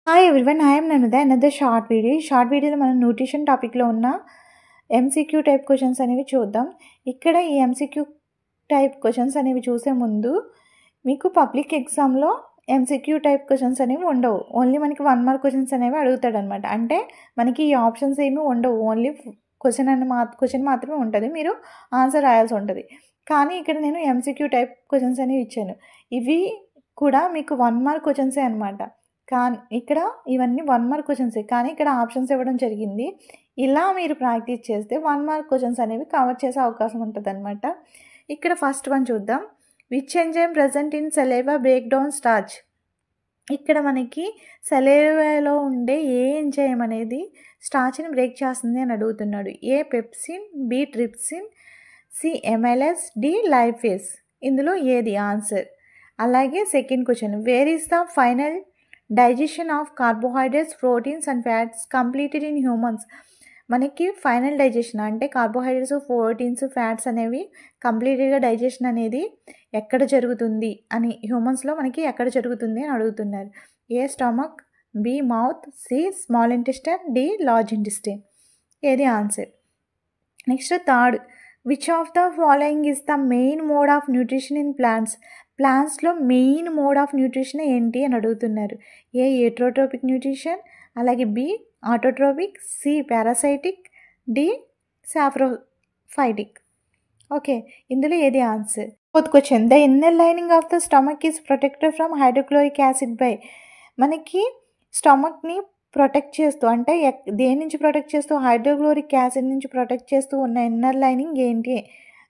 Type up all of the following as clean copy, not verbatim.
Hi everyone, I am ననుద. Another short video. ఈ short వీడియోలో మనం న్యూట్రిషన్ టాపిక్లో ఉన్న ఎంసీక్యూ టైప్ క్వశ్చన్స్ అనేవి చూద్దాం. ఇక్కడ ఈ ఎంసీక్యూ టైప్ క్వశ్చన్స్ అనేవి చూసే ముందు మీకు పబ్లిక్ ఎగ్జామ్లో ఎంసీక్యూ టైప్ క్వశ్చన్స్ అనేవి ఉండవు. ఓన్లీ మనకి 1 మార్క్ క్వశ్చన్స్ అనేవి అడుగుతాడనమాట. అంటే మనకి ఈ ఆప్షన్స్ ఏమీ ఉండవు. ఓన్లీ క్వశ్చన్ మాత్రమే ఉంటుంది. మీరు ఆన్సర్ రాయాల్సి ఉంటుంది. కానీ ఇక్కడ నేను ఎంసీక్యూ టైప్ క్వశ్చన్స్ అనేవి ఇచ్చాను. ఇవి కూడా మీకు 1 మార్క్ క్వశ్చన్సే అనమాట. కానీ ఇక్కడ ఇవన్నీ 1 మార్క్ క్వశ్చన్సే, కానీ ఇక్కడ ఆప్షన్స్ ఇవ్వడం జరిగింది. ఇలా మీరు ప్రాక్టీస్ చేస్తే 1 మార్క్ క్వశ్చన్స్ అనేవి కవర్ చేసే అవకాశం ఉంటుందన్నమాట. ఇక్కడ ఫస్ట్ వన్ చూద్దాం. Which enzyme present in saliva break down starch. ఇక్కడ మనకి సలైవాలో ఉండే ఏ ఎంజైమ్ అనేది స్టార్చ్ని బ్రేక్ చేస్తుంది అని అడుగుతున్నాడు. A pepsin, B trypsin, C amylase, D lipase. ఇందులో ఏది ఆన్సర్? అలాగే second question, where is the final digestion of carbohydrates, proteins and fats completed in humans. మనకి ఫైనల్ డైజెషన్ అంటే కార్బోహైడ్రేట్స్, ప్రోటీన్స్, ఫ్యాట్స్ అనేవి కంప్లీట్గా డైజెషన్ అనేది ఎక్కడ జరుగుతుంది అని, హ్యూమన్స్లో మనకి ఎక్కడ జరుగుతుంది అని అడుగుతున్నారు. A stomach, B mouth, C small intestine, D large intestine. ఏది answer? Next third, which of the following is the main mode of nutrition in plants. ప్లాంట్స్లో మెయిన్ మోడ్ ఆఫ్ న్యూట్రిషన్ ఏంటి అని అడుగుతున్నారు. ఏ ఏట్రోట్రోపిక్ న్యూట్రిషన్, అలాగే B autotrophic, C parasitic, D saprophytic. Okay, ఇందులో ఏది answer? Fourth question, the inner lining of the stomach is protected from hydrochloric acid by. మనకి స్టమక్ని protect చేస్తూ, అంటే దేని నుంచి ప్రొటెక్ట్ చేస్తూ, హైడ్రోక్లోరిక్ యాసిడ్ నుంచి ప్రొటెక్ట్ చేస్తూ ఉన్న ఇన్నర్ లైనింగ్ ఏంటి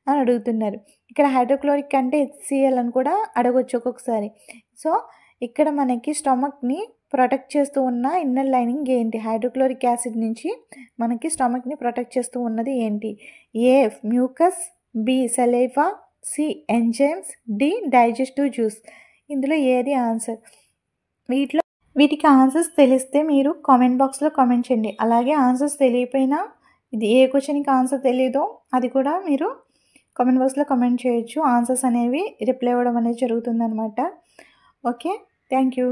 అని అడుగుతున్నారు. ఇక్కడ హైడ్రోక్లోరిక్ అంటే HCl అని కూడా అడగొచ్చు ఒక్కొక్కసారి. సో ఇక్కడ మనకి స్టమక్ని ప్రొటెక్ట్ చేస్తూ ఉన్న ఇన్నర్ లైనింగ్ ఏంటి? హైడ్రోక్లోరిక్ యాసిడ్ నుంచి మనకి స్టమక్ని ప్రొటెక్ట్ చేస్తూ ఉన్నది ఏంటి? A mucus, B saliva, C enzymes, D digestive juice. ఇందులో ఏది ఆన్సర్? వీటికి ఆన్సర్స్ తెలిస్తే మీరు కామెంట్ బాక్స్లో కామెంట్ చేయండి. అలాగే ఆన్సర్స్ తెలియకపోయినా, ఇది ఏ క్వశ్చన్కి ఆన్సర్ తెలియదో అది కూడా మీరు కామెంట్ బాక్స్లో కామెంట్ చేయొచ్చు. ఆన్సర్స్ అనేవి రిప్లై ఇవ్వడం అనేది జరుగుతుందన్నమాట. Okay, thank you.